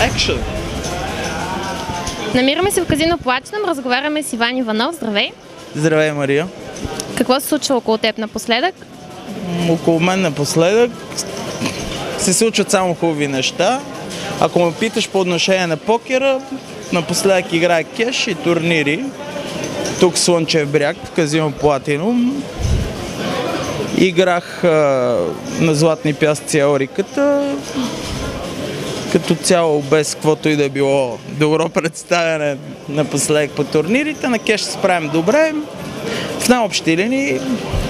Екшън! Намираме се в казино Платинум, разговаряме с Иван Иванов. Здравей! Здравей, Мария! Какво се случва около теб напоследък? Около мен напоследък се случват само хубави неща. Ако ме питаш по отношение на покера, напоследък играя кеш и турнири. Тук в Слънчев бряг, в казино Платинум. Играх на Златни пясъци Еориката. Като цяло без каквото и да било добро представяне напоследък по турнирите. На кеш се справим добре. В най-общи линии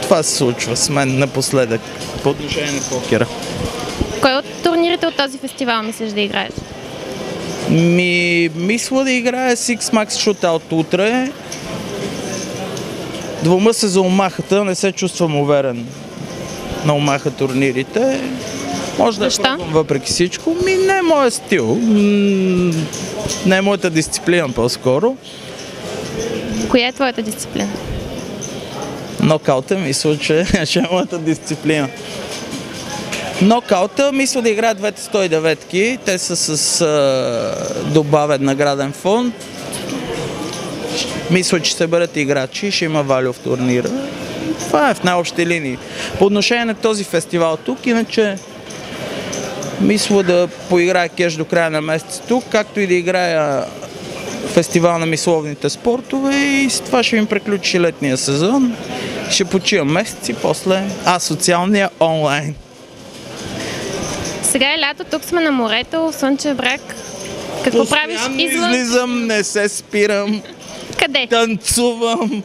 това се случва с мен напоследък по отношение на покера. Кой от турнирите от този фестивал мислиш да играеш? Мисля да играя Six Max Shootout утре. Двума се за омахата, не се чувствам уверен на омаха турнирите. Може да я пробвам въпреки всичко. Не е моят стил. Не е моята дисциплина по-скоро. Коя е твоята дисциплина? Нокаута мисля, че е моята дисциплина. Нокаута мисля да играят двете 109-ки. Те са с добавен награден фонд. Мисля, че ще бъдат играчи, ще има валю в турнира. Това е в най-общи линии. По отношение на този фестивал тук, иначе мисля да поиграя кеш до края на месец тук, както и да играя фестивал на мисловните спортове и с това ще им приключи летния сезон. Ще почивам месец и после социалния онлайн. Сега е лято, тук сме на морето, в Слънчев бряг. Какво правиш извън? Излизам, не се спирам. Къде? Танцувам.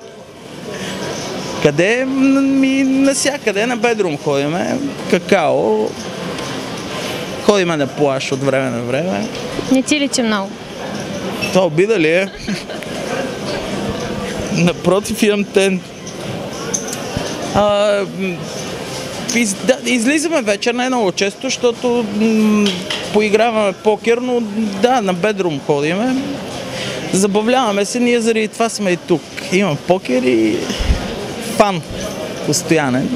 Къде? Насякъде на бедрум ходиме. Какао. Ходиме на плаж от време на време. Не ти личи много. Това обида ли е? Напротив, имам тен. Излизаме вечер не много често, защото поиграваме покер, но да, на бедрум ходиме. Забавляваме се, ние заради това сме и тук. Имам покер и фан постоянен.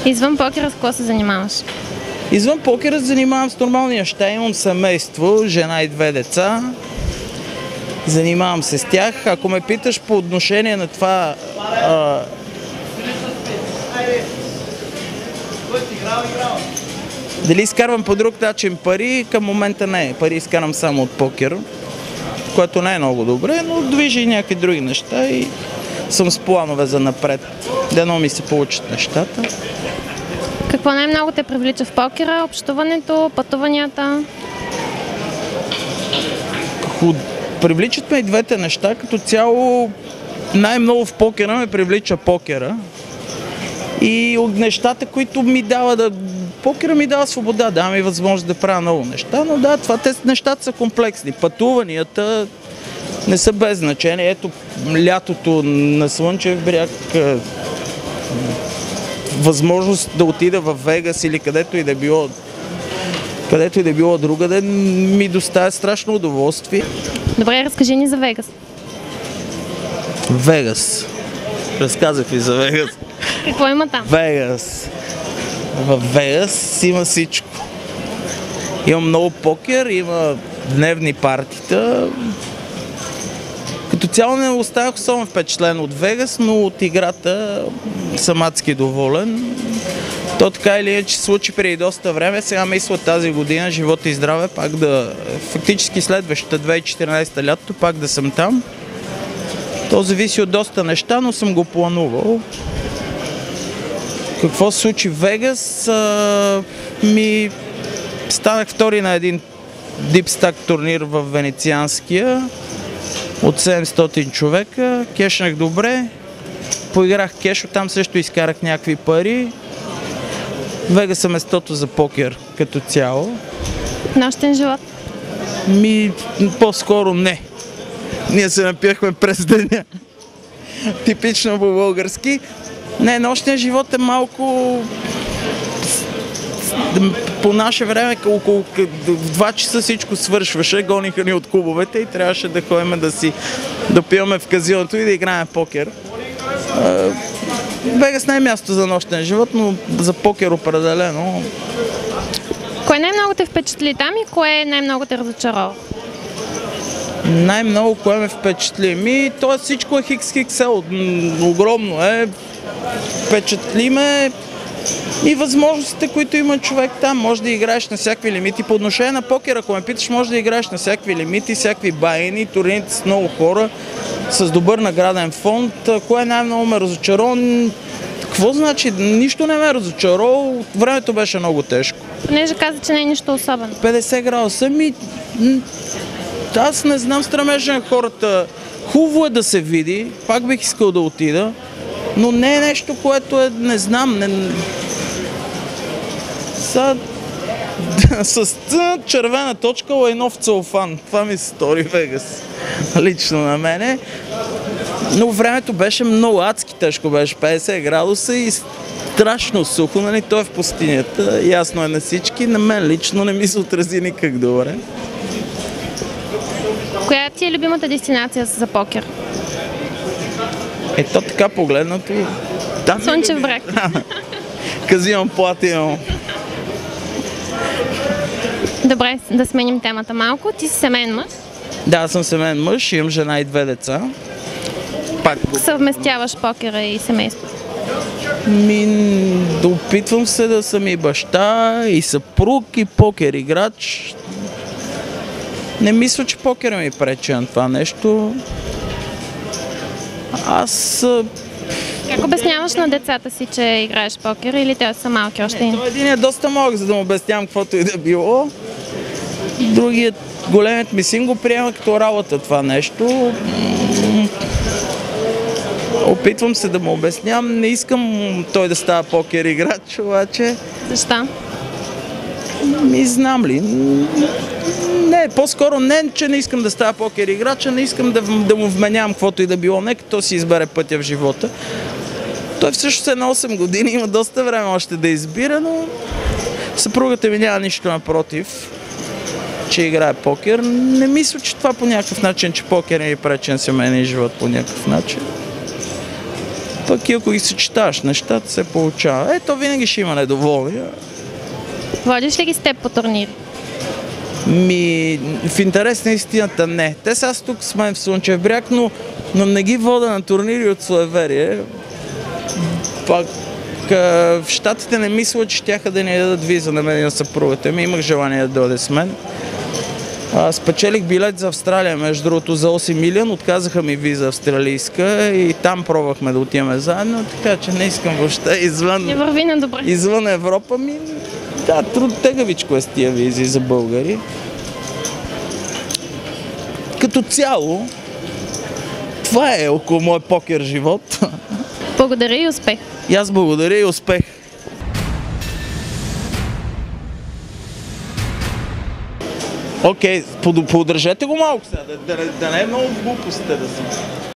Извън покера с какво се занимаваш? Извън покера се занимавам с нормални неща. Имам семейство, жена и 2 деца. Занимавам се с тях. Ако ме питаш по отношение на това дали изкарвам по друг начин пари, към момента не. Пари изкарвам само от покер, което не е много добре, но движи и някакви други неща и съм с планове за напред. Дано ми се получат нещата. Какво най-много те привлича в покера? Общуването, пътуванията? Привличат ме и двете неща. Като цяло най-много в покера ме привлича покера. И от нещата, които ми дава покера ми дава свобода, дава ми възможност да правя много неща, но да, нещата са комплексни. Пътуванията не са без значение. Ето, лятото на Слънчев бряг, възможност да отида в Вегас или където и да било другаде, ми доставя страшно удоволствие. Добре, разкажи ни за Вегас. Вегас. Разказах ви за Вегас. Какво има там? Вегас. В Вегас има всичко. Има много покер, има дневни партита. Като цяло не оставах особено впечатлен от Вегас, но от играта съм адски доволен. То така или иначе се случи преди доста време. Сега мисля тази година, живота и здраве, пак фактически следващата 2014 лято, пак да съм там. То зависи от доста неща, но съм го планувал. Какво се случи в Вегас? Станах втори на един дипстак турнир в Венецианския от 700 човека. Кешнах добре. Поиграх кеш, оттам също изкарах някакви пари. Вегас е местото за покер като цяло. Нощен живот? По-скоро не. Ние се напияхме през деня. Типично по-български. Не, нощният живот е малко... По наше време, около 2 часа всичко свършваше, гониха ни от клубовете и трябваше да ходим да си допиваме в казиното и да играем покер. Вегас не е място за нощен живот, но за покер определено Кое най-много те впечатли там и кое най-много те разочарова? Най-много кое ме впечатли? То всичко е XXL, огромно е. Впечатли ме и възможностите, които има човек там. Може да играеш на всякакви лимити. По отношение на покера, ако ме питаш, може да играеш на всякакви лимити, всякакви байни, турните с много хора, с добър награден фонд. Кое най-много ме разочарова? Какво значи? Нищо не ме разочарова. Времето беше много тежко. Понеже каза, че не е нищо особено. 50 градуса аз не знам стремежа на хората. Хубаво е да се види, пак бих искал да отида, но не е нещо, което е, не знам, с червена точка лайнов целофан. Това ми се стори Вегас. Лично на мене. Но времето беше много адски тежко, беше 50 градуса и страшно сухо, нали? Той е в пустинята, ясно е на всички. На мен лично не ми се отрази никак добре. Коя ти е любимата дестинация за покер? Ето така погледнато. Слънчев бряг. Казион Платино. Добре, да сменим темата малко. Ти си семейен мъж. Да, аз съм семейен мъж, имам жена и 2 деца. Пак съвместяваш покера и семейство? Опитвам се да съм и баща, и съпруг, и покер играч. Не мисля, че покера ми пречи на това нещо. Как обясняваш на децата си, че играеш покер или те са малки още? Един е доста малък, за да му обяснявам каквото и да било. Другият, големият ми син го приема като работа това нещо. Опитвам се да му обяснявам. Не искам той да става покер играч, обаче... Защо? Знам ли. Не, по-скоро не, че не искам да става покер играч, а не искам да му вменявам каквото и да било. Нека то си избере пътя в живота. Той всъщност е на 8 години, има доста време още да избира, но съпругата ми няма нищо напротив, че играе покер. Не мисля, че това по някакъв начин, че покер е пречи на семейния живот по някакъв начин. Пък и ако ги съчетаваш нещата, се получава. Ето винаги ще има недоволни. Водиш ли ги с теб по турнири? В интерес на истината не. Те са аз тук с мен в Слънчев бряг, но не ги вода на турнири от суеверие. Пак в Щатите не мисля, че щяха да ни дадат виза на мен и на съпругата ми. Имах желание да дойде с мен. Спечелих билет за Австралия, между другото, за 8 милион. Отказаха ми виза австралийска и там пробвахме да отиваме заедно, така че не искам въобще извън... Не върви на добре. Извън Европа да, тегавичко е с тия визи за българи. Като цяло, това е около мой покер живот. Благодаря и успех! И аз благодаря и успех! Окей, поддържете го малко сега, да не е много глупостите да съм.